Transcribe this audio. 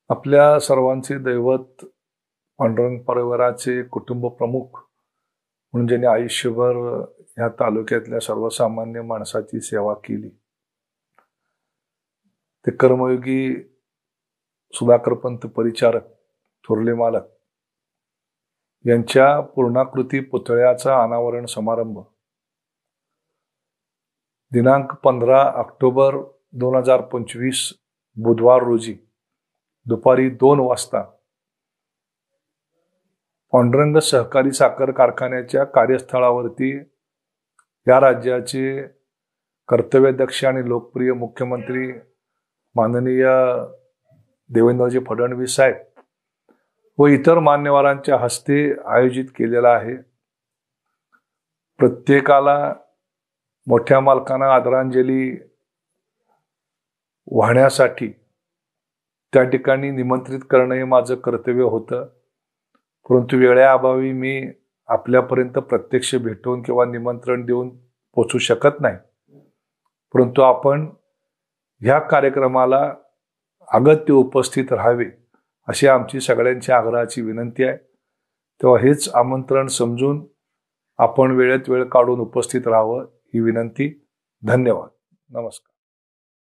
आपल्या सर्वांचे दैवत पांडुरंग परिवाराचे कुटुंब प्रमुख म्हणून ज्यांनी आयुष्यभर ह्या तालुक्यातल्या सर्वसामान्य माणसाची सेवा केली ते कर्मयोगी सुधाकरपंत परिचारक थोरले मालक यांच्या पूर्णाकृती पुतळ्याचा अनावरण समारंभ दिनांक 15 ऑक्टोबर 2025 बुधवार रोजी दुपारी 2 वाजता पांडुरंग सहकारी साखर कारखान्याच्या कार्यस्थळावरती या राज्याचे कर्तव्यदक्ष आणि लोकप्रिय मुख्यमंत्री माननीय देवेंद्रजी फडणवीस साहेब व इतर मान्यवरांच्या हस्ते आयोजित केलेला आहे। प्रत्येकाला मोठ्या मालकांना आदरांजली वाहण्यासाठी त्या ठिकाणी निमंत्रित करणं हे माझं कर्तव्य होतं, परंतु वेळेअभावी मी आपल्यापर्यंत प्रत्यक्ष भेटून किंवा निमंत्रण देऊन पोहोचू शकत नाही। परंतु आपण ह्या कार्यक्रमाला अगत्य उपस्थित राहावे अशी आमची सगळ्यांची आग्रहाची विनंती आहे। तेव्हा हेच आमंत्रण समजून आपण वेळेत वेळ काढून उपस्थित राहावं ही विनंती। धन्यवाद। नमस्कार।